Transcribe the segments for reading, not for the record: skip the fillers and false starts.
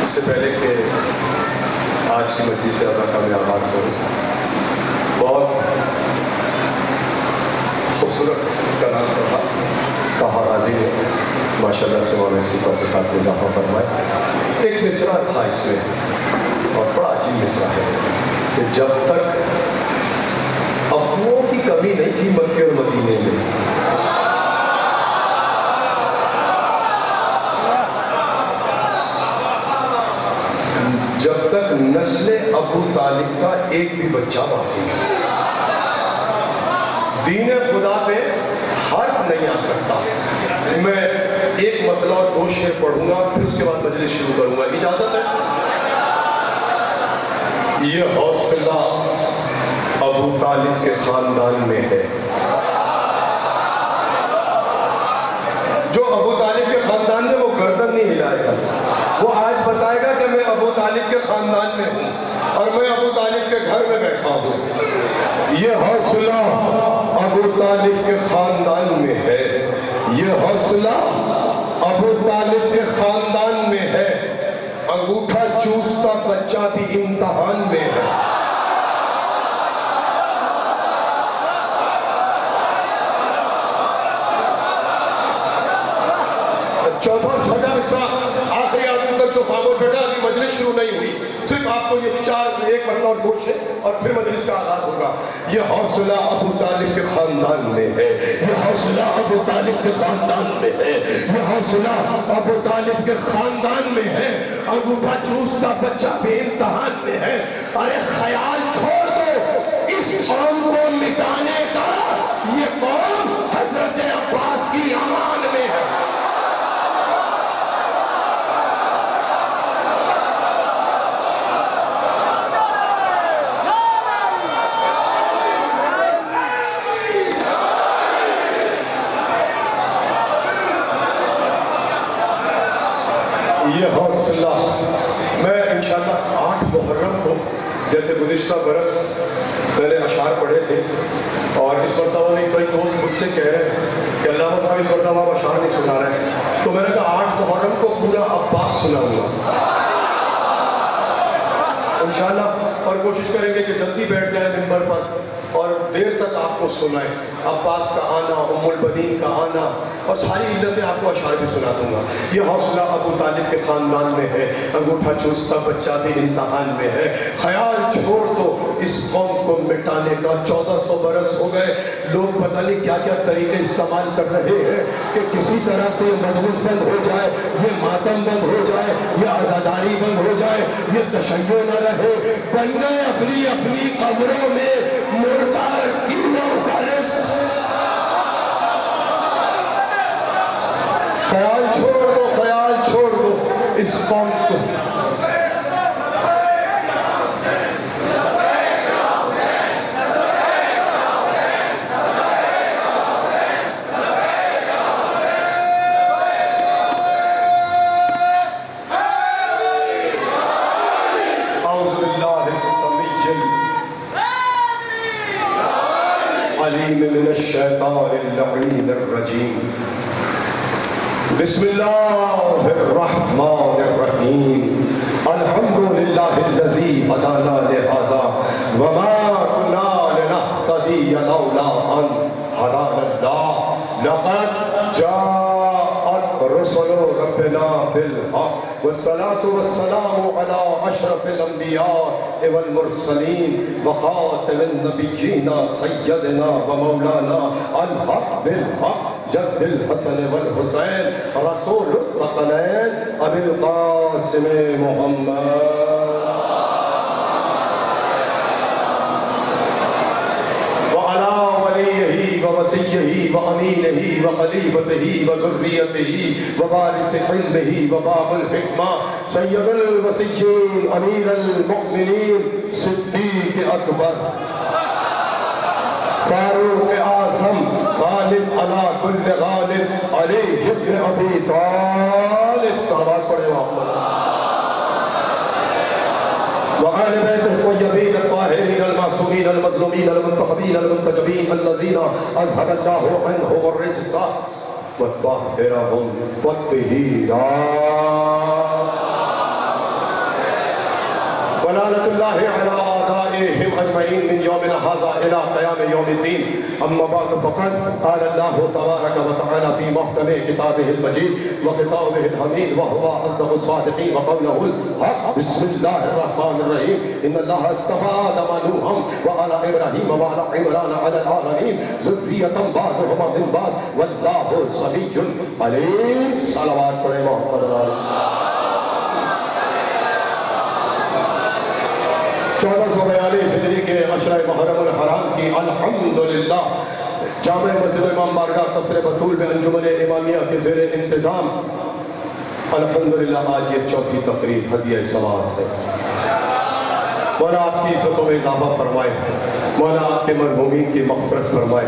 اس سے پہلے کہ آج کی مجلس اعضاء کا میں آغاز کروں، بہت خوبصورت کلام پڑھا طاہا غازی نے، ماشاء اللہ سے مولانا اس کی توفیقات میں اضافہ فرمائے۔ ایک مصرع تھا اس میں اور بڑا عجیب مصرع ہے کہ جب تک ابوؤں کی کمی نہیں تھی مکے اور مدینے میں، جب تک نسل ابو طالب کا ایک بھی بچہ باقی ہے، دین خدا پہ حرف نہیں آ سکتا۔ میں ایک مطلب اور دو شعر پڑھوں گا، پھر اس کے بعد مجلس شروع کروں گا، اجازت ہے؟ یہ حوصلہ ابو طالب کے خاندان میں ہے۔ جو ابو طالب کے خاندان میں، وہ گردن نہیں ہلائے گا، وہ آج بتائے گا کہ میں ابو طالب کے خاندان میں ہوں اور میں ابو طالب کے گھر میں بیٹھا ہوں۔ یہ حوصلہ ابو طالب کے خاندان میں ہے، یہ حوصلہ ابو طالب کے خاندان میں ہے، انگوٹھا چوستا بچہ بھی امتحان میں ہے۔ چوتھا اور چھٹا مصرع آخری آدمی تک جو خاموش بیٹھا، ابھی مجلس شروع نہیں ہوئی، صرف آپ کو یہ چار ایک مطلب اور گوش ہے اور پھر مجلس کا آغاز ہوگا۔ یہ حوصلہ ابو طالب کے خاندان میں ہے، یہ حوصلہ ابو طالب کے خاندان میں ہے، یہ حوصلہ ابو طالب کے خاندان میں ہے، انگوٹھا چوستا بچہ بھی امتحان میں ہے۔ ارے خیال چھوڑ دو اس قوم کو مٹانے کا، یہ قوم حضرت عباس کی امان میں ہے۔ یہ حوصلہ میں انشاءاللہ 8 محرم کو، جیسے گزشتہ برس میں نے اشعار پڑھے تھے اور اس مرتبہ میں کوئی دوست مجھ سے کہہ رہے ہیں کہ علامہ صاحب اس مرتبہ آپ اشعار نہیں سنا رہے ہیں، تو میں نے کہا 8 محرم کو پورا عباس سناؤں گا انشاءاللہ، اور کوشش کریں گے کہ جلدی بیٹھ جائیں ممبر پر اور دیر تک آپ کو سنائیں۔ عباس کا آنا، ام البنین کا آنا اور ساری علتیں آپ کو اشعار بھی سنا دوں گا۔ یہ حوصلہ ابو طالب کے خاندان میں ہے، انگوٹھا چوستا بچہ بھی امتحان میں ہے۔ خیال چھوڑ دو اس قوم کو مٹانے کا، 1400 برس ہو گئے، لوگ پتہ نہیں کیا کیا طریقے استعمال کر رہے ہیں کہ کسی طرح سے یہ مجلس بند ہو جائے، یہ ماتم بند ہو جائے، یہ عزاداری بند ہو جائے، یہ تشیع نہ رہے۔ بن گئے اپنی اپنی قبروں میں مردہ کیڑوں کا رزق۔ خیال چھوڑ دو، خیال چھوڑ دو اس قوم کو۔ من الشیطان اللعین الرجیم، بسم اللہ الرحمن الرحیم، الحمدللہ الذی ہدانا لہذا وما کنا لنہتدی لولا ان ہدانا اللہ، لقد جاءت رسل ربنا بالحق والصلاة والسلام على اشرف الانبیاء والمرسلین وخاتم النبیین سیدنا ومولانا الحق بالحق جد الحسن والحسین رسول الثقلین ابی القاسم محمد ووصيه وأمينه وخليفته وذريته ووارث علمه وباب الحكمة سيد الوصيين أمير المؤمنين صديق أكبر فاروق اعظم غالب على كل غالب علي بن أبي طالب صلوات پڑھے محمد وآل بیتہ الطیبین الطاہرین المعصومین المظلومین المنتخبین المنتجبین الذین اذهب اللہ عنہم الرجس وطہرہم تطہیرا لعنت اللہ علی آدائہم اجمعین من یومنا ھذا الی قیام یوم الدین اما بعد فقد قال اللہ تبارک و تعالی فی محکم کتابہ المجید وخطابہ الحمید وهو اصدق الصادقین وقولہ الحق بسم اللہ الرحمن الرحیم ان اللہ اصطفى آدم نوحا وعلى ابراہیم وعلى عمران علی العالمین ذریۃ بعضهم من بعض واللہ سمیع علیم. صلوات پڑھیں محمد علیہ. 1442 ہجری کے عشرہ محرم الحرام کی الحمدللہ جامع مسجد امام بارگاہ قصر بطول میں انجمن امامیہ کے زیر انتظام الحمدللہ آج یہ چوتھی تقریب ہدیہ ثواب ہے. مولا آپ کی عزتوں میں اضافہ فرمائے, مولا آپ کے مرحومین کی مغفرت فرمائے.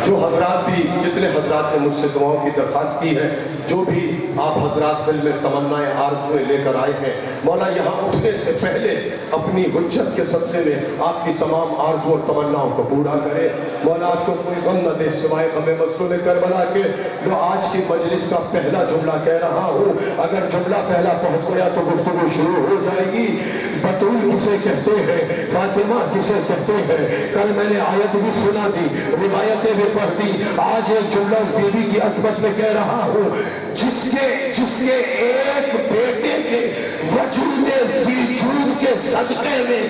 جو حضرات بھی, جتنے حضرات نے مجھ سے دعاؤں کی درخواست کی ہے, جو بھی آپ حضرات دل میں تمنائیں آرزویں لے کر آئے ہیں, مولا یہاں اٹھنے سے پہلے اپنی حجت کے صدقے میں آپ کی تمام آرزو اور تمناؤں کو پورا کرے. مولا آپ کو کوئی غم نہ دے سوائے غم مظلوم کربلا کے. جو آج کی مجلس کا پہلا جملہ کہہ رہا ہوں, اگر جملہ پہلا پہنچ گیا تو گفتگو شروع ہو جائے گی. بطول کسے کہتے ہیں, فاطمہ کسے کہتے ہیں, کل میں نے آیت بھی سنا دی, روایتیں بھی پڑھ دی. آج ایک جملہ اس بیوی کی عصمت میں کہہ رہا ہوں جس کے ایک بیٹے کے وجود ذی جود کے صدقے میں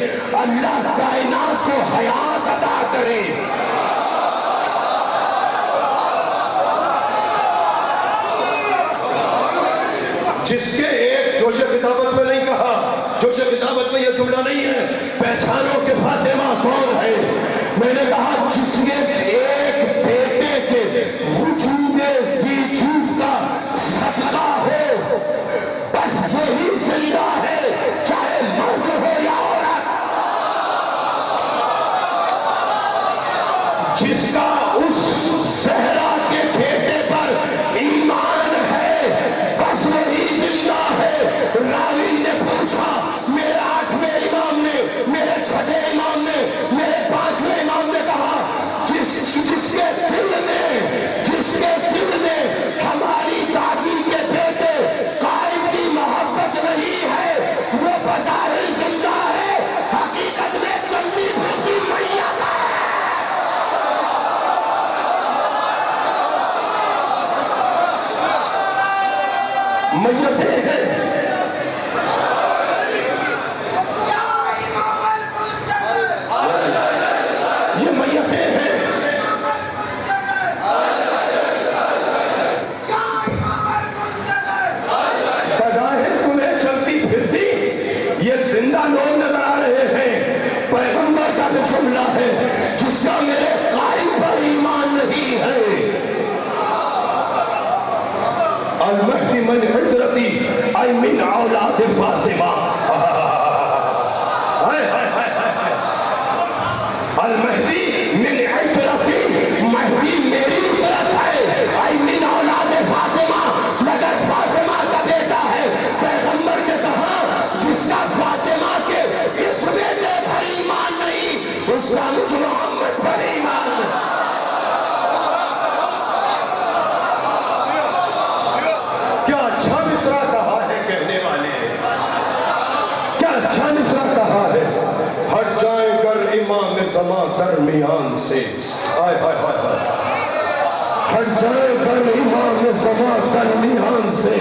اللہ کائنات کو حیات عطا کرے. جس کے ایک جوش کتابت میں نہیں کہا, جوش کتابت میں یہ جملہ نہیں ہے پہچانو کہ فاطمہ کون ہے. میں نے کہا جس کے ایک بیٹے کے وجود ذی جود کا صدقہ ہو بس وہی زندہ ہے, چاہے مرد ہو یا عورت. جس کا اس زہرا کے بیٹے پر ایمان ہے بس وہی زندہ ہے. راوی نے پوچھا میرے 8ویں امام نے, میرے 6ٹھے امام نے, میرے 5ویں امام نے کہا جس کے دل میں ہماری دادی کے بیٹے قائم کی محبت نہیں ہے وہ بظاہر زندہ ہے, حقیقت میں چلتی پھرتی میت ہے. میتیں ہیں. یہ میتیں ہیں. بظاہر تمہیں چلتی پھرتی یہ زندہ لوگ نظر آ رہے ہیں. پیغمبر کا بھی جملہ ہے جس کا میرے قائم پر ایمان نہیں ہے. المہدی من عطرتی ای من اولاد فاطمہ. المہدی من عطرتی, مہدی میری عطرت ہے, ای من اولاد فاطمہ, مگر فاطمہ کا بیٹا ہے. پیغمبر نے کہا جس کا فاطمہ کے اس بیٹے پر ایمان نہیں اس کا مجھ محمد پر ایمان نہیں. کیا اچھا مصرع کہا ہے کہنے والے, کیا اچھا مصرع کہا ہے. ہٹ جائیں گر امام زمان درمیان سے, آئے ہائے ہائے ہائے, ہٹ جائیں گر امام زمان درمیان سے,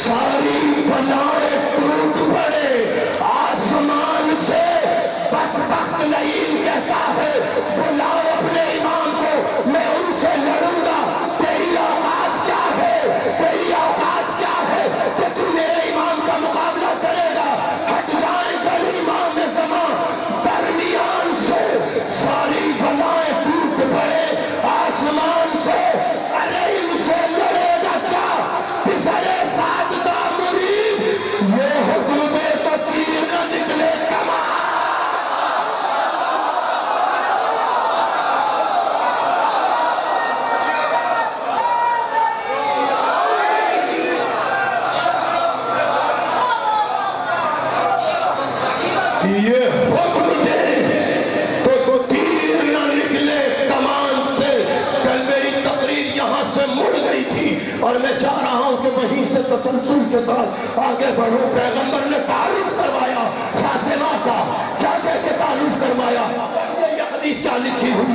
ساری بلائیں ٹوٹ پڑے آسمان سے. بدبخت لعین کہتا ہے بلاؤ اپنے امام کو, میں ان سے لڑوں گا. تیری اوقات کیا ہے, تیری اوقات کیا ہے کہ تو میرے امام کا مقابلہ کرے گا. ہٹ جائیں گر امام زمان درمیان سے, ساری بلائیں ٹوٹ پڑے آسمان سے. ارے ان سے لڑے گا کیا پسرے ساجدہ مرید, یہ حکم دے تو تیر نہ نکلے کمان. یہ حکم دے تو تیر نہ نکلے کمان سے. کل میری تقریر یہاں سے مڑ گئی تھی اور میں چاہ رہا ہوں کہ وہیں سے تسلسل کے ساتھ آگے بڑھوں. پیغمبر نے تعارف کروایا فاطمہ کا,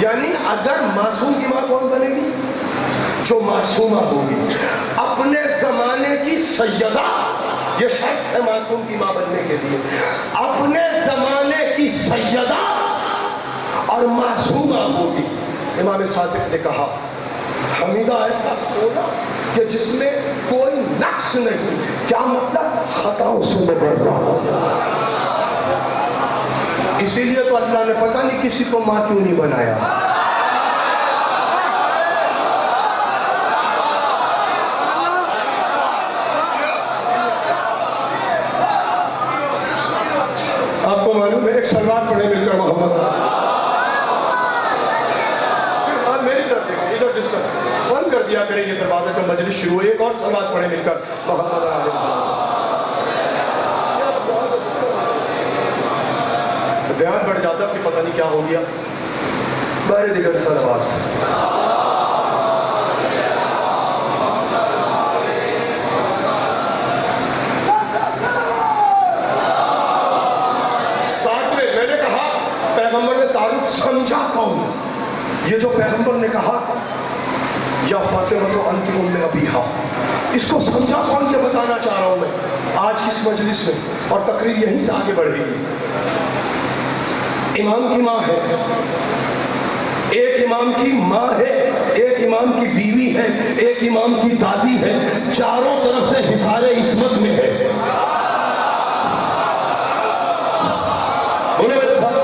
یعنی اگر معصوم کی ماں کون بنے گی؟ جو معصومہ ہوگی، اپنے زمانے کی سیدہ، یہ شرط ہے معصوم کی ماں بننے کے لیے، اپنے زمانے کی سیدہ اور معصومہ ہوگی۔ امام صادق نے کہا حمیدہ ایسا سونا کہ جس میں کوئی نقص نہیں، کیا مطلب؟ خطاؤں سے مبرہ ہو۔ اسی لیے تو اللہ نے پتہ نہیں کسی کو ماں کیوں نہیں بنایا۔ آپ کو معلوم ہے ایک سلوات پڑھے مل کر محمد، پھر آپ میری طرف دیکھیں، ادھر ڈسکس بند کر دیا کریں یہ دروازہ جب مجلس شروع ہوئی، ایک اور سلوات پڑھے مل کر محمد علیہ وسلم۔ دھیان بڑھ جاتا کہ پتہ نہیں کیا ہو گیا۔ بارے دیگر سلوات۔ ساتویں میں نے کہا پیغمبر نے تعارف سمجھا کون؟ یہ جو پیغمبر نے کہا یا فاطمہ تو انت ام ابیہا، اس کو سمجھا کون؟ یہ بتانا چاہ رہا ہوں میں آج کی اس مجلس میں، اور تقریر یہیں سے آگے بڑھے گی۔ امام کی ماں ہے، ایک امام کی ماں ہے، ایک امام کی بیوی ہے، ایک امام کی دادی ہے، چاروں طرف سے حصار عصمت میں ہے۔ بولے میرے ساتھ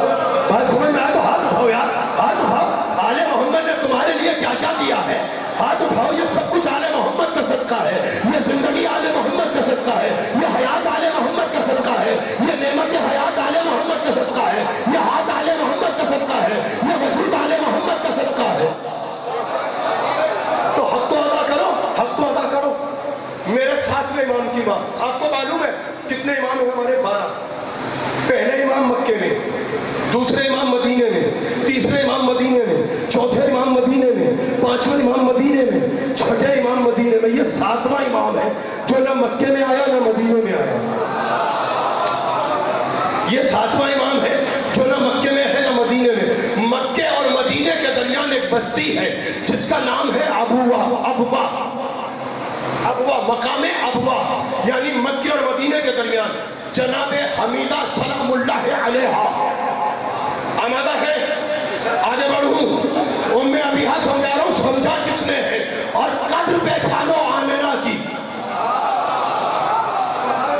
بات سمجھ میں آئے تو ہاتھ اٹھاؤ یار، ہاتھ اٹھاؤ۔ آل محمد نے تمہارے لیے کیا کیا دیا ہے؟ ہاتھ اٹھاؤ۔ یہ سب کچھ آل محمد کا صدقہ ہے، یہ زندگی آل محمد کا صدقہ ہے، یہ حیات آل محمد کا صدقہ ہے، یہ نعمت حیات آل محمد کا صدقہ ہے، یہ ہاتھ آل محمد کا صدقہ ہے، یہ وجود آل محمد کا صدقہ ہے۔ تو حق تو ادا کرو، حق تو ادا کرو۔ میرے ساتویں امام کی ماں، آپ کو معلوم ہے کتنے امام ہیں ہمارے؟ 12۔ پہلے امام مکے میں، دوسرے امام مدینے میں، تیسرے امام مدینے میں، چوتھے امام مدینے میں، پانچویں امام مدینے میں، چھٹے امام مدینے میں۔ یہ 7واں امام ہے جو نہ مکے میں آیا نہ مدینے میں آیا۔ یہ 7واں امام ہے جو نہ مکے میں ہے نہ مدینے میں۔ مکے اور مدینے کے درمیان ایک بستی ہے جس کا نام ہے ابوا، ابوا، ابوا، مقام ابوا، یعنی مکے اور مدینے کے درمیان۔ جناب حمیدہ سلام اللہ علیہا آمادہ ہے، آگے بڑھوں۔ ام ابیہا سمجھا رہا ہوں، سمجھا کس نے ہے؟ اور قدر پہچانو آمنہ کی،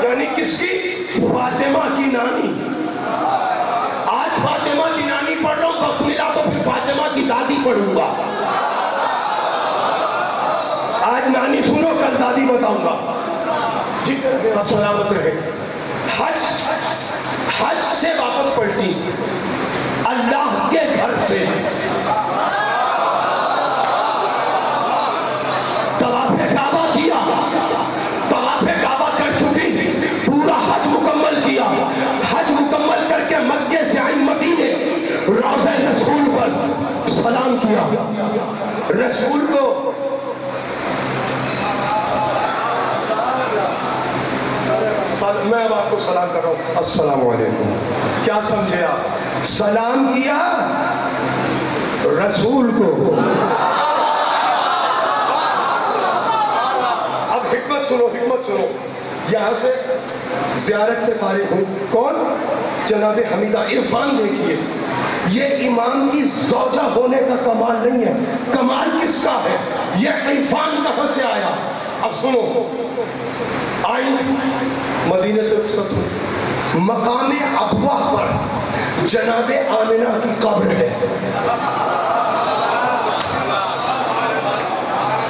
یعنی کس کی؟ فاطمہ کی نانی۔ آج فاطمہ کی نانی پڑھ رہا ہوں، وقت ملا تو پھر فاطمہ کی دادی پڑھوں گا۔ آج نانی سنو، کل دادی بتاؤں گا۔ جی آپ سلامت رہے۔ حج سے واپس پلٹی اللہ کے گھر سے، طواف کعبہ کیا، طواف کعبہ کر چکی، پورا حج مکمل کیا۔ حج مکمل کر کے مکے سے آئی مدینے، روضہ رسول پر سلام کیا۔ رسول کو میں اب آپ کو سلام کر رہا ہوں، السلام علیکم۔ کیا سمجھے آپ؟ سلام کیا رسول کو۔ اب حکمت سنو، حکمت سنو۔ یہاں سے زیارت سے فارغ ہوں، کون؟ جناب حمیدہ۔ عرفان دیکھیے، یہ امام کی زوجہ ہونے کا کمال نہیں ہے، کمال کس کا ہے؟ یہ عرفان کہاں سے آیا؟ اب سنو، آئی مدینے سے رخصت ہوئی، مقام ابوا پر جناب آمنہ کی قبر ہے۔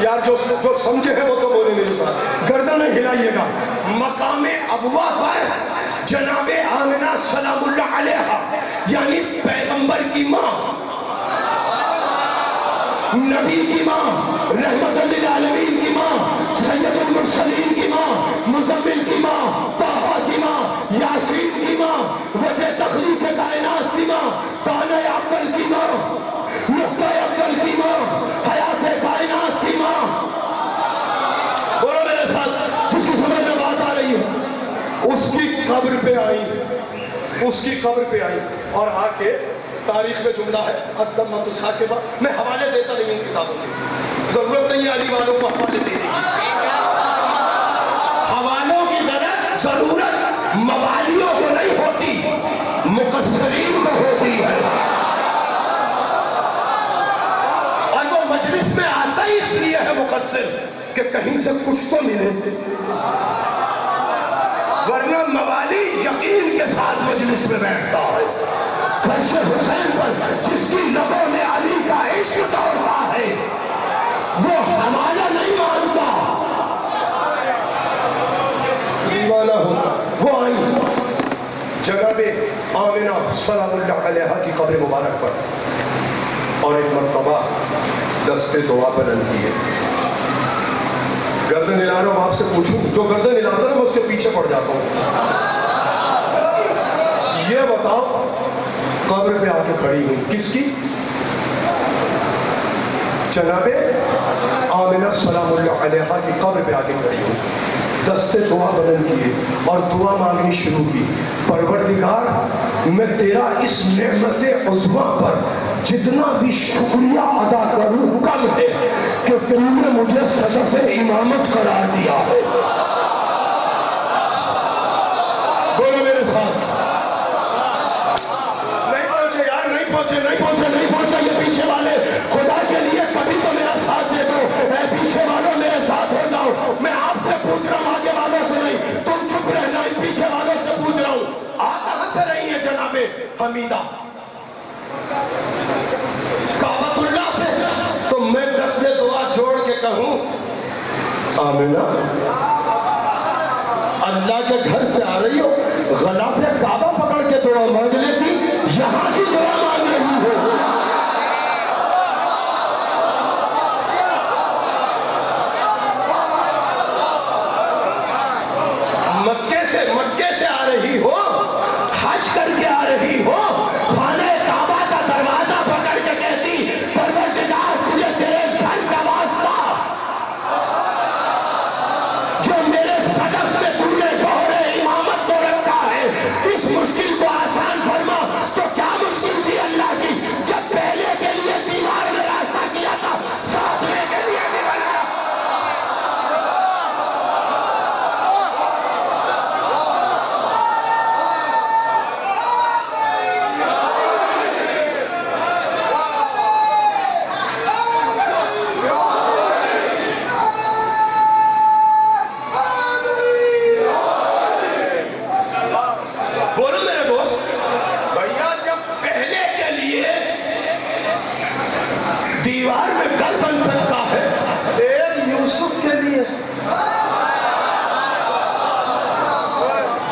یار جو سمجھے ہیں وہ تو بولے میرے ساتھ، گردن ہلائیے گا۔ مقام ابوا پر جناب آمنہ سلام اللہ علیہا، یعنی پیغمبر کی ماں، نبی کی ماں، رحمت للعالمین کی ماں، سید المرسلین کی ماں، مزمل کی ماں، طٰہٰ کی ماں، یاسین کی ماں، وجہ تخلیق کائنات کی ماں، دانہ افضل کی ماں، نقطہ افضل کی ماں، حیات کائنات کی ماں۔ بولو میرے ساتھ، جس کی سمجھ میں بات آ رہی ہے، اس کی قبر پہ آئی، اس کی قبر پہ آئی اور آ کے تاریخ میں جملہ ہے الدمۃ الثاقبہ. میں حوالے دیتا نہیں ہوں کتابوں کے, ضرورت نہیں ہے علی والوں کو حوالے دینے کی. حوالوں کی ضرورت موالیوں کو نہیں ہوتی, مقصرین کو ہوتی ہے. اور وہ مجلس میں آتا ہی اس لیے ہے مقصر کہ کہیں سے کچھ تو ملے, ورنہ موالی یقین کے ساتھ مجلس میں بیٹھتا ہے. فرش حسین پر جس کی لبوں میں علی کا عشق دوڑتا ہے وہ حوالہ نہیں مانتا, دیوانہ ہو. وہ آئی جناب آمنہ سلام اللہ علیہا کی قبر مبارک پر, اور ایک مرتبہ دست دعا بلند کیے. گردن ہلا رہا ہوں, آپ سے پوچھوں, جو گردن ہلاتا ہے میں اس کے پیچھے پڑ جاتا ہوں. یہ بتاؤ قبر پہ آ کے کھڑی ہوں کس کی؟ جناب آمنہ سلام اللہ علیہا کی قبر پہ آ کے کھڑی ہوں. دست دعا بلند کیے اور دعا مانگنی شروع کی. پروردگار میں تیرا اس نعمت عظمیٰ پر جتنا بھی شکریہ ادا کروں کم ہے کہ تو نے مجھے صدف امامت قرار دیا ہے. بولو میرے ساتھ. نہیں پہنچے یار, نہیں پہنچے, نہیں پہنچے, نہیں پہنچے. یہ پیچھے والے خدا کے لیے کبھی تو میرا ساتھ دے دو. اے پیچھے والوں میرے ساتھ ہو جاؤ. میں آپ سے پوچھ رہا ہوں, آگے والوں سے نہیں. تم چپ رہنا, ان پیچھے والوں سے پوچھ رہا ہوں. کہاں سے رہی ہیں جناب حمیدہ؟ کعبۃ اللہ سے. تو میں دست دعا جوڑ کے کہوں آمنہ اللہ کے گھر سے آ رہی ہو, غلاف کعبہ پکڑ کے دعا مانگ لیتی, یہاں کی دعا مانگ رہی ہو. مکے سے آ رہی ہو, حج کر کے آ رہی ہو, خانہ کعبہ کا دروازہ پکڑ کے کہتی پروردگار تجھے تیرے گھر کا واسطہ جو میرے صدف میں تو نے دور امامت کو رکھا ہے, اس مشکل کو آسان فرما. تو کیا مشکل تھی اللہ کی جب پہلے کے لیے دیوار میں راستہ کیا تھا, ساتویں کے لیے بھی بنا. بولو میرے دوست. بھیا جب پہلے کے لیے دیوار میں گھر بن سکتا ہے, ایک یوسف کے لیے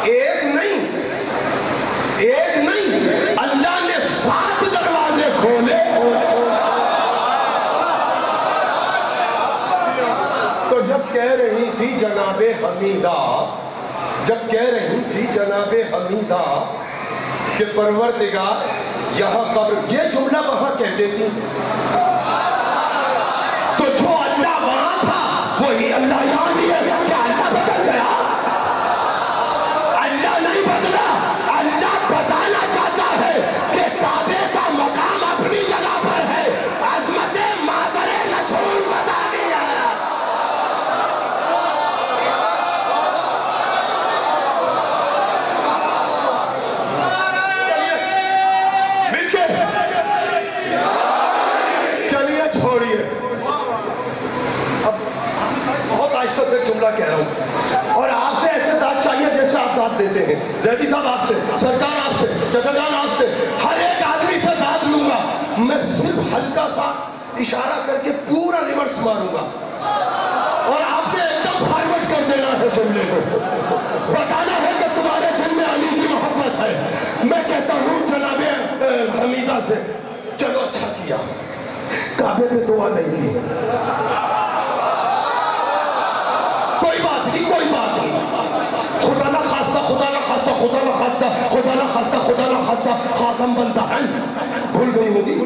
ایک نہیں اللہ نے 7 دروازے کھولے. تو جب کہہ رہی تھی جناب حمیدہ کہ پروردگار یہاں قبر, یہ جملہ وہاں کہہ دیتی, تو جو اللہ وہاں تھا وہی اللہ یہاں بھی ہے. کیا اللہ بدل گیا؟ اللہ نہیں بدلا. اللہ بتانا چاہتا ہے کہ کعبے کا مقام اپنی جگہ پر ہے, عظمت مادر رسول بتا دیا. چلیے چھوڑیے. اب بہت آہستہ سے جملہ کہہ رہا ہوں, اور آپ سے ایسے داد چاہیے جیسے آپ داد دیتے ہیں. زیدی صاحب آپ سے, سرکار آپ سے, چچا جان آپ سے, ہر ایک آدمی سے داد لوں گا. میں صرف ہلکا سا اشارہ کر کے پورا ریورس ماروں گا, اور آپ نے ایک دم فارورڈ کر دینا ہے جملے کو. بتانا ہے کہ تمہارے دل میں علی کی محبت ہے. میں کہتا ہوں جناب حمیدہ سے, چلو اچھا کیا کعبے پہ دعا نہیں کی. کوئی بات نہیں, کوئی بات نہیں. خدا نہ خواستہ, خدا نہ خواستہ, خدا نہ خواستہ, خدا نہ خواستہ, خدا نہ خواستہ خاتم بنتا ہے. بھول گئی ہوگی.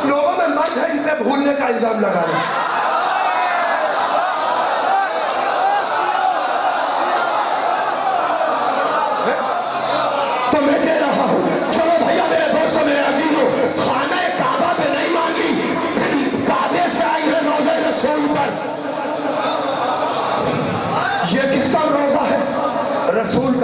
لوگوں میں مرد ہے ان پہ بھولنے کا الزام لگا رہے ہیں. تو میں کہہ رہا ہوں چلو بھیا میرے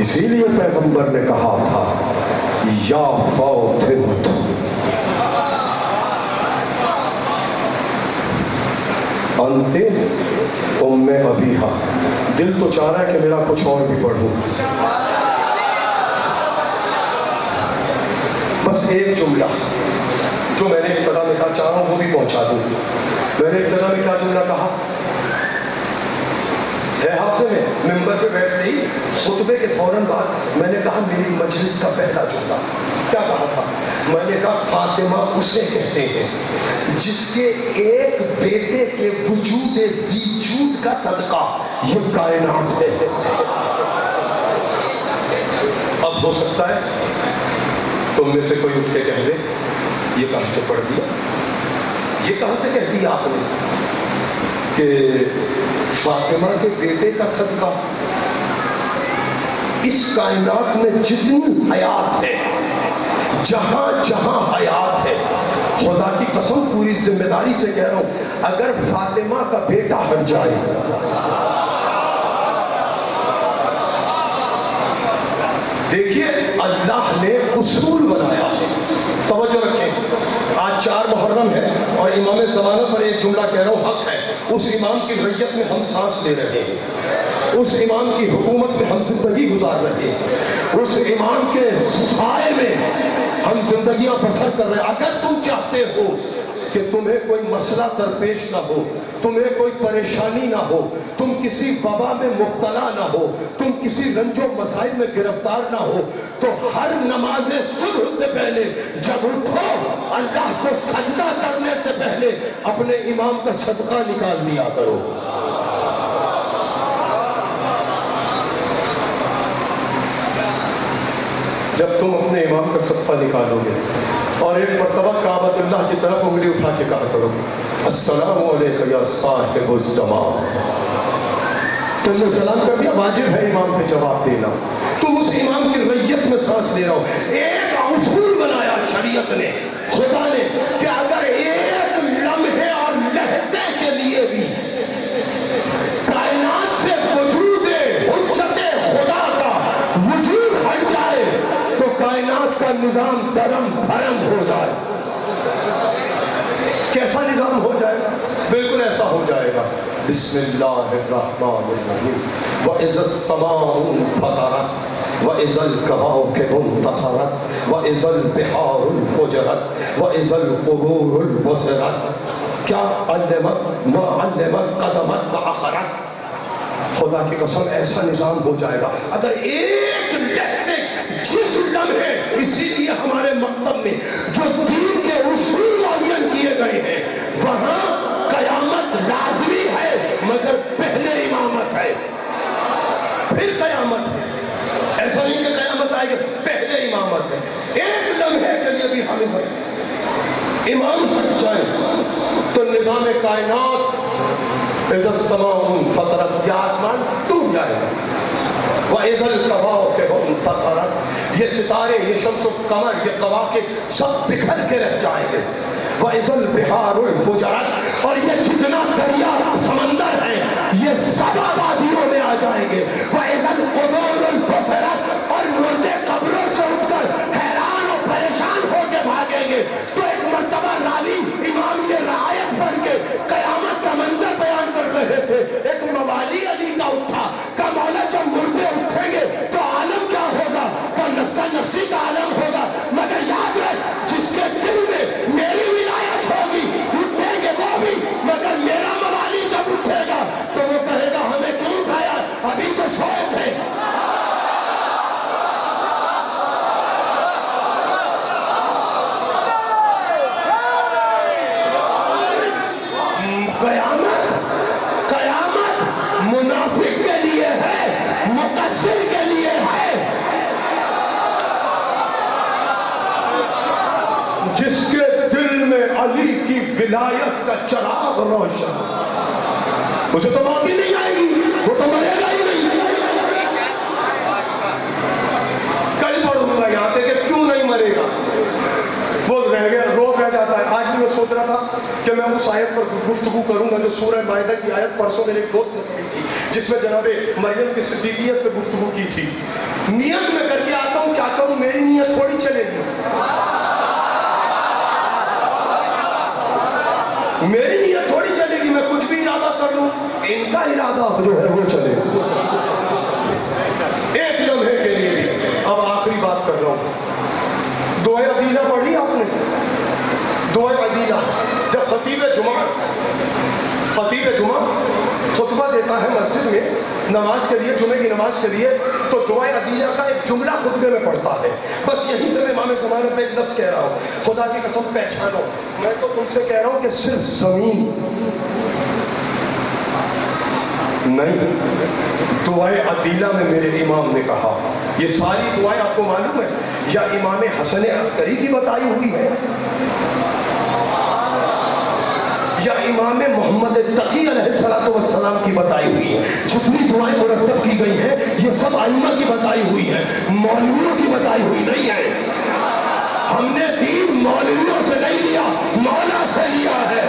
اسی لیے پیغمبر نے کہا تھا یا فاطمہ انتے ام ابیہا. دل تو چاہ رہا ہے کہ میرا کچھ اور بھی پڑھوں، بس ایک جملہ جو میں نے ابتدا میں کہا چاہ رہا ہوں وہ بھی پہنچا دوں. میں نے ابتدا میں کیا جملہ کہا ہے حافظے میں؟ ممبر پہ بیٹھتے ہی خطبے کے فوراً بعد میں نے کہا میری مجلس کا پہلا جملہ کیا کہا تھا؟ میں نے کہا فاطمہ اسے کہتے ہیں جس کے ایک بیٹے کے وجود زیجود کا صدقہ یہ کائنات ہے. اب ہو سکتا ہے تم میں سے کوئی اٹھ کے کہہ دے یہ کہاں سے پڑھ دیا، یہ کہاں سے کہہ دیا آپ نے کہ فاطمہ کے بیٹے کا صدقہ؟ اس کائنات میں جتنی حیات ہے، جہاں جہاں حیات ہے، خدا کی قسم پوری ذمہ داری سے کہہ رہا ہوں، اگر فاطمہ کا بیٹا ہٹ جائے، دیکھیے اللہ نے اصول بنایا. توجہ رکھیں، آج 4 محرم ہے اور امام زمانہ پر ایک جملہ کہہ رہا ہوں حق ہے. اس امام کی ریت میں ہم سانس لے رہے ہیں، اس امام کی حکومت میں ہم زندگی گزار رہے ہیں، اس امام کے سائے میں ہم زندگیاں بسر کر رہے ہیں. اگر تم چاہتے ہو کہ تمہیں کوئی مسئلہ درپیش نہ ہو، تمہیں کوئی پریشانی نہ ہو، تم کسی وبا میں مبتلا نہ ہو، تم کسی رنج و مسائل میں گرفتار نہ ہو، تو ہر نماز صبح سے پہلے جب اٹھو اللہ کو سجدہ کرنے سے پہلے اپنے امام کا صدقہ نکال دیا کرو. جب تم اپنے امام کا صدقہ نکالو گے اور ایک مرتبہ کعبۃ اللہ کی طرف انگلی اٹھا کے کہا کرو السلام علیکم یا صاحب الزمان، تم نے سلام کر دیا، واجب ہے امام پہ جواب دینا. تم اس امام کی ریت میں سانس لے رہا ہو. ایک اصول بنایا شریعت نے، خدا نے، کہ اگر ایک لمحے اور لحظے کے لیے بھی کائنات سے وجود حجت خدا کا وجود ہٹ جائے تو کائنات کا نظام درم بھرم ہو جائے. کیسا نظام ہو جائے گا؟ بالکل ایسا ہو جائے گا. بسم اللہ الرحمن الرحیم. وَإِذَا السَّمَاءُ انفطرت وَإِذَا الْكَوَاكِبُ انتَثَرَتْ وَإِذَا الْبِحَارُ انفجرت وَإِذَا الْقُبُورُ انبُسِطَتْ. کیا علمت ما علمت قدمت تأخرت. خدا کی قسم ایسا نظام ہو جائے گا اگر ایک لحظے جس لمحے. اسی لیے ہمارے مکتب میں جو دین کے اصول معین کیے گئے ہیں وہاں قیامت لازمی ہے مگر پہلے امامت ہے پھر قیامت ہے. ایسا نہیں کہ قیامت آئے گی، پہلے امامت ہے. ایک لمحے کے لیے بھی ہمیں امام ہٹ جائے تو نظام کائنات اذا السماء انفطرت، یا آسمان ٹوٹ جائے گا. وَإِذَا الْكَوَاكِبُ انتَثَرَتْ، یہ ستارے، یہ شمس و قمر، یہ کواکب سب بکھر کے رہ جائیں گے. وَإِذَا الْبِحَارُ انفجرت، اور یہ جتنا دریا سمندر ہے یہ سب آبادیوں میں آ جائیں گے. وَإِذَا الْقُبُورُ انبُسِطَتْ، اور مردے قبروں سے اٹھ کر حیران اور پریشان ہو کے بھاگیں گے. تو ایک مرتبہ راوی امام یہ رعایت پڑھ کے قیامت کا منظر بیان کر رہے تھے. ایک موالی علی کا اٹھا کہ مولا جب مردے اٹھیں گے تو عالم کیا ہوگا؟ کہ نفسا نفسی کا عالم ہوگا. مگر یاد رکھ جس کے دل میں میری ولایت ہوگی اٹھیں گے وہ بھی، مگر میرا موالی جب اٹھے گا تو وہ کہے گا ہمیں کیوں اٹھایا، ابھی تو سوئے تھے. قیامت منافق کے لیے ہے، مقصر کے لیے ہے. جس کے دل میں علی کی ولایت کا چراغ روشن، اسے تو موت ہی نہیں آئے گی، وہ تو مرے گا ہی نہیں. کل پڑھوں گا یہاں سے کہ کیوں نہیں مرے گا. وہ رہ گیا، روز رہ جاتا ہے. آج بھی میں سوچ رہا تھا کہ میں اس آیت پر گفتگو کروں گا جو سورہ مائدہ کی آیت پرسوں میرے ایک دوست نے پڑھی تھی جس میں جناب مریم کی صدیقیت پہ گفتگو کی تھی. نیت میں کر کے آتا ہوں، کیا کروں، میری نیت تھوڑی چلے گی، میری نیت تھوڑی چلے گی، میں کچھ بھی ارادہ کر لوں، ان کا ارادہ جو ہے وہ چلے گا۔ ایک لمحے کے لیے بھی اب آخری بات کر رہا ہوں، دعائے عدیلہ پڑھی آپ نے؟ دعائے عدیلہ جب خطیب جمعہ خطبہ دیتا ہے مسجد میں نماز کے لیے، جمعے کی نماز کے لیے، تو دعائے عدیلہ کا ایک جملہ خطبے میں پڑھتا ہے۔ بس یہیں سے میں امام زمانہ پہ ایک لفظ کہہ رہا ہوں، خدا کی قسم پہچانو، میں تو تم سے کہہ رہا ہوں کہ صرف زمین نہیں، دعائے عدیلہ میں میرے امام نے کہا، یہ ساری دعائیں آپ کو معلوم ہے یا امام حسن عسکری کی بتائی ہوئی ہے یا امام محمد تقی علیہ السلام کی بتائی ہوئی ہے؟ جتنی دعائیں مرتب کی گئی ہیں یہ سب ائمہ کی بتائی ہوئی ہیں، مولویوں کی بتائی ہوئی نہیں ہے۔ ہم نے دین مولویوں سے نہیں لیا، مولا سے لیا ہے۔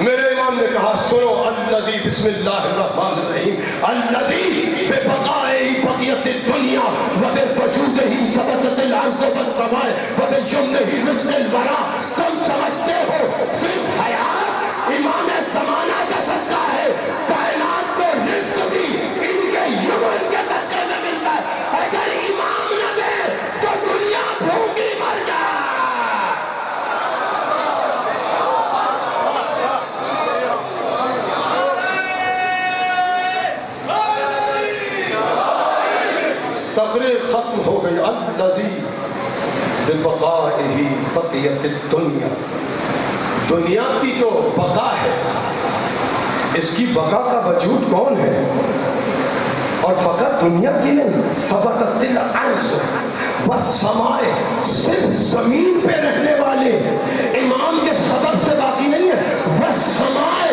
میرے امام نے کہا سنو، الذی بسم اللہ الرحمن الرحیم، الذی ببقائہ بقیت الدنیا وبوجودہ ثبتت الارض والسماء وبجملہ رزق الورى۔ تم سمجھتے ہو صرف حیات امام زمانہ کا صدقہ ہے، کائنات کو رزق بھی ان کے یمن کے صدقے میں ملتا ہے، اگر امام نہ دے تو دنیا بھوکی مر جائے۔ تقریر ختم ہو گئی۔ الذی ببقائہ بقیت الدنیا، دنیا کی جو بقا ہے، اس کی بقا کا وجود کون ہے؟ اور فقط دنیا کی نہیں، ثبتت الارض والسماء، صرف زمین پہ رہنے والے امام کے سبب سے باقی نہیں ہے، والسماء،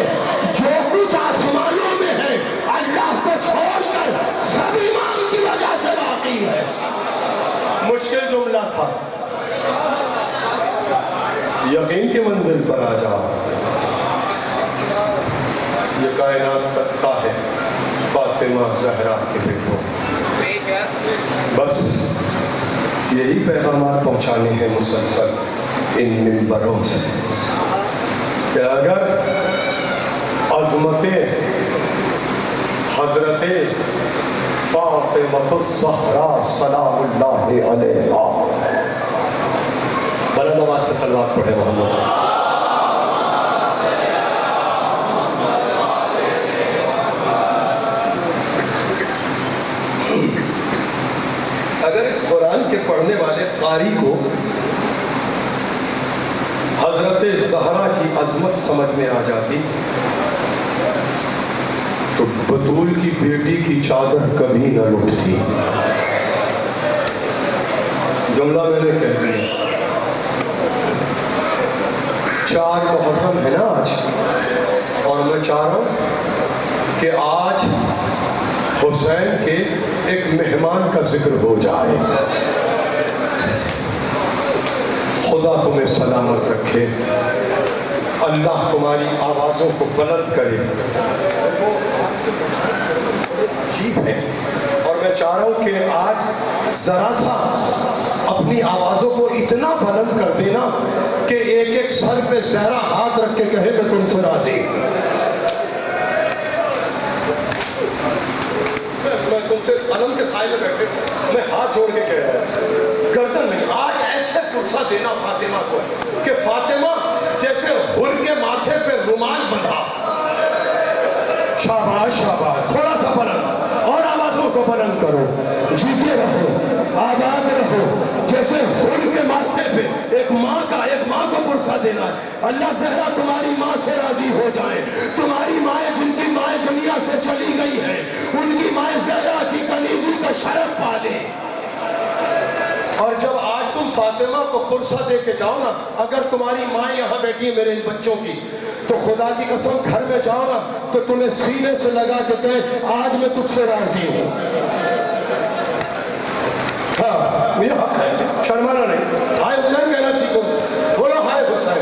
جو کچھ آسمانوں میں ہے اللہ کو چھوڑ کر سب امام کی وجہ سے باقی ہے۔ مشکل جملہ تھا، یقین کی منزل پر آ جاؤ، یہ کائنات صدقہ ہے فاطمہ زہرا کے بیٹوں۔ بس یہی پیغامات پہنچانے ہیں مسلسل ان منبروں سے کہ اگر عظمت حضرت فاطمہ الزہرا سلام اللہ علیہا، بلند آواز سے صلوات پڑھے محمد۔ اگر اس قرآن کے پڑھنے والے قاری کو حضرت زہرا کی عظمت سمجھ میں آ جاتی تو بطول کی بیٹی کی چادر کبھی نہ لٹتی۔ جملہ میں نے کہہ دیا، 4 محرم ہے نا آج، اور میں چاہ رہا ہوں کہ آج حسین کے ایک مہمان کا ذکر ہو جائے۔ خدا تمہیں سلامت رکھے، اللہ تمہاری آوازوں کو بلند کرے۔ عجیب ہے، اور میں چاہ رہا ہوں کہ آج ذرا سا اپنی آوازوں کو اتنا بلند کر دینا کہ ایک ایک سر پہ زہرا ہاتھ رکھ کے کہے میں تم سے راضی ہوں۔ میں تم سے علم کے سائے میں بیٹھے میں ہاتھ جوڑ کے کہہ رہا ہوں، گردن نہیں، آج ایسے پرسہ دینا فاطمہ کو کہ فاطمہ جیسے حر کے ماتھے پہ رومال بندھا۔ شاباش شاباش، تھوڑا سا بلند اور آوازوں کو بلند کرو، جیتے رہو، آباد رہو، جیسے حر کے ماتھے پہ ایک ماں کو پرسہ دینا ہے۔ اللہ زہرا تمہاری ماں سے راضی ہو جائے، تمہاری مائیں جن کی مائیں دنیا سے چلی گئی ہیں ان کی مائیں زہرا کی کنیزی کا شرف پالے۔ اور جب آج تم فاطمہ کو پرسہ دے کے جاؤ نا، اگر تمہاری ماں یہاں بیٹھی ہے میرے ان بچوں کی، تو خدا کی قسم گھر میں جاؤ نا تو تمہیں سینے سے لگا کے کہے آج میں تجھ سے راضی ہوں۔ ہاں یہ حق ہے، شرمانا نہیں۔ ہائے حسین کہنا سیکھو، بولو ہائے حسین،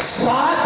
7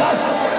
10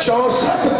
64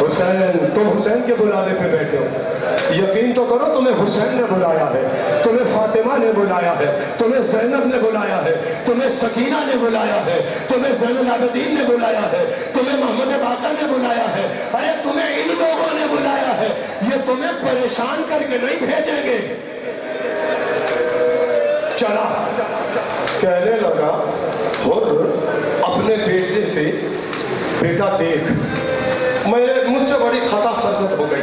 حسین، تم حسین کے بلاوے پہ بیٹھے ہو، یقین تو کرو تمہیں حسین نے بلایا ہے، تمہیں فاطمہ نے بلایا ہے، تمہیں زینب نے بلایا ہے، تمہیں سکینہ نے بلایا ہے، تمہیں زین العابدین نے بلایا ہے، تمہیں محمد باقر نے بلایا ہے، ارے تمہیں ان لوگوں نے بلایا ہے، یہ تمہیں پریشان کر کے نہیں بھیجیں گے۔ چلا کہنے لگا خود اپنے بیٹے سے، بیٹا دیکھ مجھ سے بڑی خطا سرزد ہو گئی،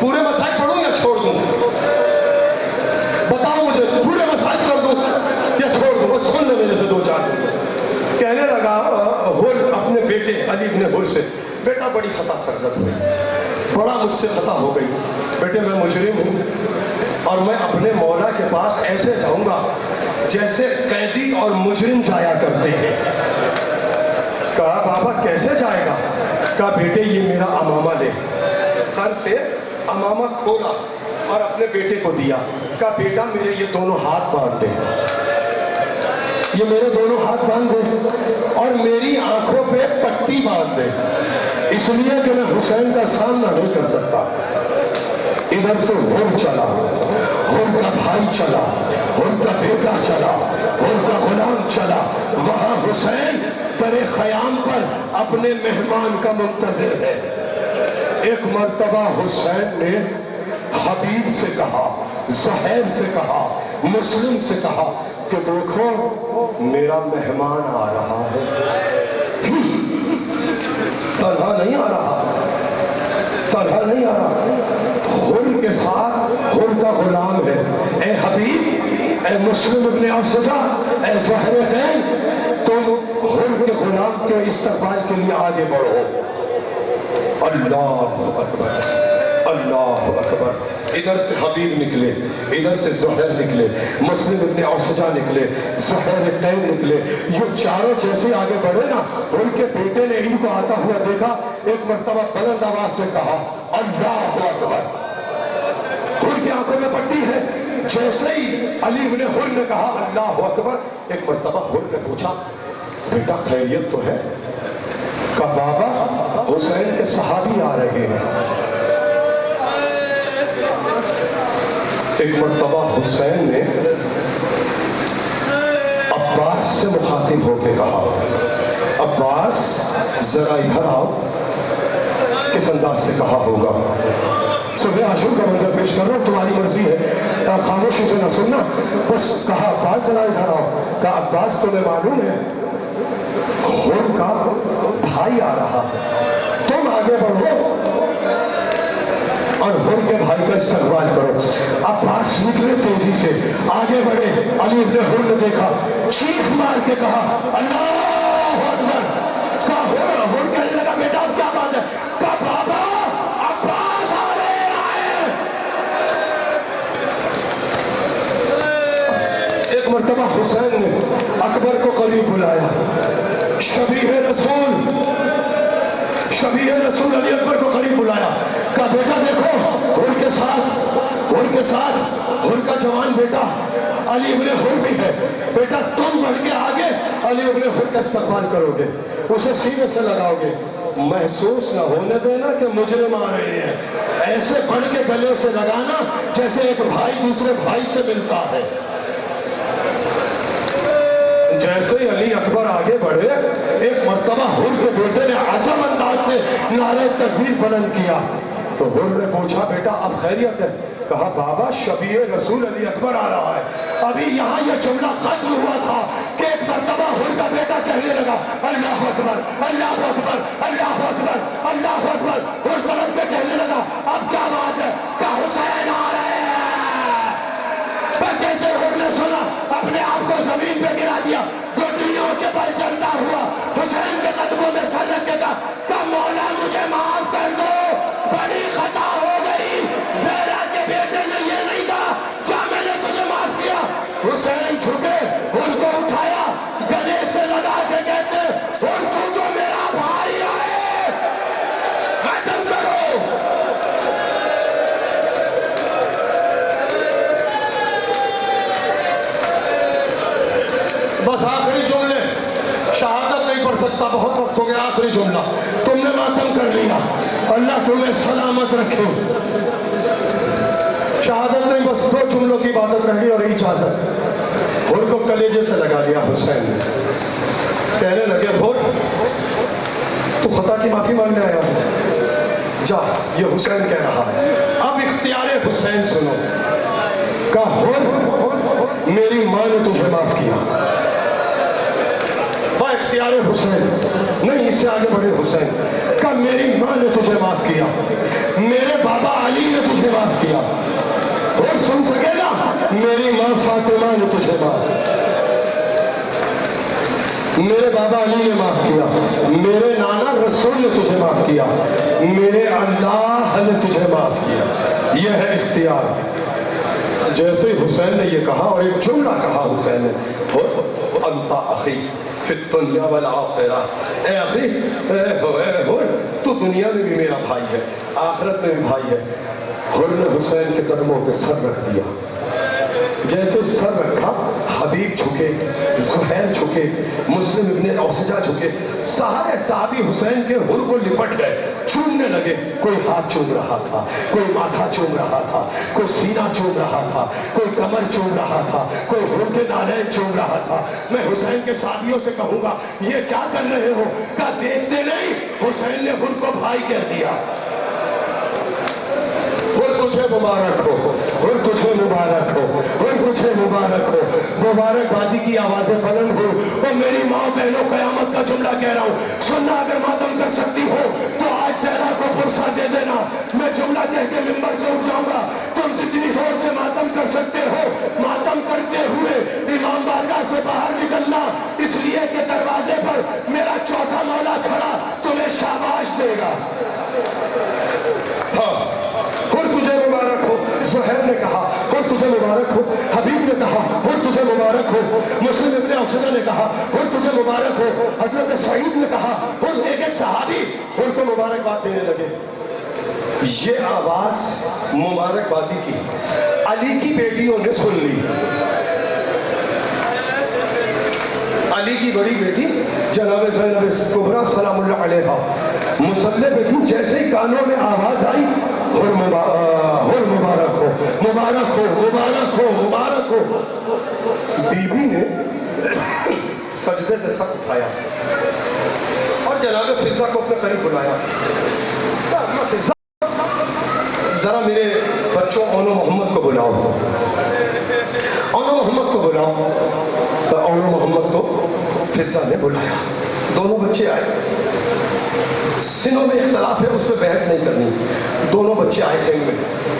پورے مسائل پڑھوں یا چھوڑ دوں؟ بتاؤ مجھے، پورے مسائل کر دوں یا چھوڑ دوں؟ بس سن لے میرے سے دو چار۔ کہنے لگا حر اپنے بیٹے علی ابن حر سے، بیٹا بڑی خطا سرزد ہوئی، بڑا مجھ سے خطا ہو گئی، بیٹے میں مجرم ہوں اور میں اپنے مولا کے پاس ایسے جاؤں گا جیسے قیدی اور مجرم جایا کرتے ہیں۔ کہا بابا کیسے جائے گا؟ کہا بیٹے یہ میرا امامہ لے۔ سر سے امامہ کھولا اور اپنے بیٹے کو دیا، کہا بیٹا میرے یہ دونوں ہاتھ باندھ دے، یہ میرے دونوں ہاتھ باندھ دے اور میری آنکھوں پہ پٹی باندھ دے، اس لیے کہ میں حسین کا سامنا نہیں کر سکتا۔ ادھر سے حر چلا، حر کا بھائی چلا، حر کا بیٹا چلا، حر کا غلام چلا، وہاں حسین در خیام پر اپنے مہمان کا منتظر ہے۔ ایک مرتبہ حسین نے حبیب سے کہا، زہیر سے کہا، مسلم سے کہا کہ دیکھو میرا مہمان آ رہا ہے، تنہا نہیں آ رہا، تنہا نہیں آ رہا، حر کے ساتھ حر کا غلام ہے۔ اے حبیب، اے مسلم ابن افسجا، اے زہر خین، تم حر کے غلام کے استقبال کے لیے آگے بڑھو۔ اللہ اکبر، اللہ اکبر۔ ادھر سے حبیب نکلے، ادھر سے زہر نکلے، مسلم ابن افسجا نکلے، زہر خین نکلے، یہ چاروں جیسے آگے بڑھے نا، ان کے بیٹے نے ان کو آتا ہوا دیکھا، ایک مرتبہ بلند آواز سے کہا اللہ اکبر۔ حر کی آنکھوں میں پٹی ہے، جیسے ہی علی ابن حر نے کہا اللہ اکبر، ایک مرتبہ حر نے پوچھا بیٹا خیریت تو ہے؟ کہا بابا حسین کے صحابی آ رہے ہیں۔ ایک مرتبہ حسین نے عباس سے مخاطب ہو کے کہا عباس ذرا ادھر آؤ۔ کس انداز سے کہا ہوگا؟ صبح عاشور کا منظر پیش کر رہا ہوں، تمہاری مرضی ہے، خاموشی سے نہ سننا، بس کہا عباس ذرا ادھر آؤ۔ کہا عباس تمہیں معلوم ہے حر کا بھائی آ رہا، تم آگے بڑھو اور حر کے بھائی کا استقبال کرو۔ عباس نکلے تیزی سے آگے بڑھے، علی ابن حر نے دیکھا، چیخ مار کے کہا اللہ اکبر۔ کہا حر کہنے لگا بیٹا اب کیا بات ہے؟ کہا بابا عباس آ رہے ہیں۔ ایک مرتبہ حسین نے اکبر کو قریب بلایا، شبیہ رسول علی اکبر کو قریب بلایا، کہا بیٹا دیکھو حر کے ساتھ حر کا جوان بیٹا علی ابن حر بھی ہے، بیٹا تم بڑھ کے آگے علی ابن حر کا استقبال کرو گے، اسے سینے سے لگاؤ گے، محسوس نہ ہونے دینا کہ مجرم آ رہے ہیں، ایسے بڑھ کے گلے سے لگانا جیسے ایک بھائی دوسرے بھائی سے ملتا ہے۔ جیسے ہی علی اکبر آگے بڑھے، ایک مرتبہ حر کے بیٹے نے عجب انداز سے نعرہ تکبیر بلند کیا، تو حر نے پوچھا بیٹا اب خیریت ہے؟ کہا بابا شبیہ رسول علی اکبر آ رہا ہے۔ ابھی یہاں یہ جملہ ختم ہوا تھا کہ ایک مرتبہ حر کا بیٹا کہنے لگا اللہ اکبر، اللہ اکبر، اللہ اکبر، اللہ اکبر۔ حر طرف کے کہنے لگا اب کیا بات ہے؟ کہا حسین آ رہے ہیں۔ بچے سے حر نے سنا، اپنے آپ کو زمین پہ گرا دیا، گھٹنوں کے بل چلتا ہوا حسین کے قدموں میں سر رکھے گا، کہا مولا مجھے معاف کر دو، بڑی خطا ہو گئی، زہرا کے بیٹے نے یہ نہیں کہا جا میں نے تجھے معاف کیا۔ حسین جھکے، حر کو اٹھایا، گلے سے لگا کے کہتے حر تو میرا بھائی ہے، ختم کرو۔ بس آخری جملے، شہادت نہیں پڑھ سکتا، بہت وقت ہو گیا، آخری جملہ، تم رکھیں. شہادت نہیں، بس 2 جملوں کی عبادت رہ گئی اور اجازت. ہر کو کلیجے سے لگا لیا حسین نے. کہنے لگے ہر تو خطا کی معافی مانگنے آیا ہے؟ جا، یہ حسین کہہ رہا ہے. اب اختیار حسین سنو. کہا ہر میری ماں نے تجھے معاف کیا. با اختیار حسین، نہیں اس سے آگے بڑھے حسین. کہا میری ماں نے تجھے معاف کیا، میرے بابا علی نے تجھے معاف کیا. اور سن سکے گا، میری ماں فاطمہ نے تجھے معاف، میرے بابا علی نے معاف کیا، میرے نانا رسول نے تجھے معاف کیا، میرے اللہ نے تجھے معاف کیا. یہ ہے اختیار. جیسے حسین نے یہ کہا اور ایک جملہ کہا حسین نے، انت اخی فی الدنیا والآخرہ. اے اخی، تو دنیا میں بھی میرا بھائی ہے، آخرت میں بھی بھائی ہے. ہر نے حسین کے قدموں پہ سر رکھ دیا. جیسے سر رکھا، حبیب جھکے، زہیر جھکے، مسلم ابن اوسجہ جھکے، سارے صحابی حسین کے ہر کو لپٹ گئے، چومنے لگے. کوئی ہاتھ چوم رہا تھا، کوئی ماتھا چوم رہا تھا، کوئی سینہ چوم رہا تھا، کوئی کمر چوم رہا تھا، کوئی ہر کے نالین چوم رہا تھا. میں حسین کے صحابیوں سے کہوں گا، یہ کیا کر رہے ہو؟ کہا دیکھتے نہیں، حسین نے ہر کو بھائی کہہ دیا. تجھے مبارک ہو، اور تجھے مبارک ہو، اور تجھے مبارک ہو. مبارک بادی کی آوازیں بلند ہو. اور میری ماں بہنوں، قیامت کا جملہ کہہ رہا ہوں، سننا. اگر ماتم کر سکتی ہو تو آج زہرا کو فرصہ دے دینا. میں جملہ کہہ کے ممبر سے اٹھ جاؤں گا. تم جتنی زور سے ماتم کر سکتے ہو، ماتم کرتے ہوئے امام بارگاہ سے باہر نکلنا، اس لیے کہ دروازے پر میرا چوتھا مولا کھڑا تمہیں شاباش دے گا. ہاں، اور تجھے مبارک ہو. زہیر نے کہا اور تجھے مبارک ہو. حبیب نے کہا اور تجھے مبارک ہو. مسلم ابن اوسجہ نے کہا اور تجھے مبارک ہو. حضرت سعید نے کہا اور ایک ایک صحابی اور کو مبارکباد دینے لگے. یہ آواز مبارکبادی کی علی کی بیٹیوں نے سن لی. علی کی بڑی بیٹی جناب زینب کبریٰ سلام اللہ علیہا مصلی پہ تھی. جیسے ہی کانوں میں آواز آئی، اور مبارک ہو، مبارک ہو، مبارک ہو، مبارک ہو. بی بی نے سجدے سے سر اٹھایا اور جناب فضہ کو اپنے قریب بلایا. فضہ، ذرا میرے بچوں اونو محمد کو بلاؤ، اونو محمد کو بلاؤ. تو اونو محمد کو فضہ نے بلایا. دونوں بچے آئے. سنوں میں اختلاف ہے، اس پہ بحث نہیں کرنی. دونوں بچے آئے خیم میں.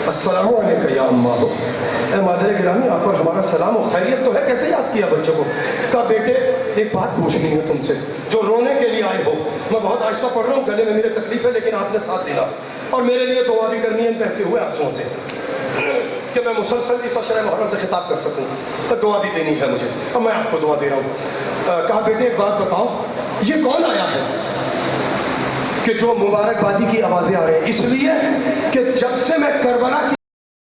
السلام علیکم یا اماں ہو. اے مادر گرامی، آپ پر ہمارا سلام و خیریت تو ہے. کیسے یاد کیا بچے کو؟ کہا بیٹے ایک بات پوچھنی ہے تم سے، جو رونے کے لیے آئے ہو. میں بہت آہستہ پڑھ رہا ہوں، گلے میں میرے تکلیف ہے، لیکن آپ نے ساتھ دینا اور میرے لیے دعا بھی کرنی ہے بہتے ہوئے آنسوؤں سے، کہ میں مسلسل اس اشرۂ محرم سے خطاب کر سکوں. دعا بھی دینی ہے مجھے. اب میں آپ کو دعا دے رہا ہوں. کہا بیٹے ایک بات بتاؤ، یہ کون آیا ہے کہ جو مبارک بادی کی آوازیں آ رہے ہیں؟ اس لیے کہ جب سے میں کربلا کی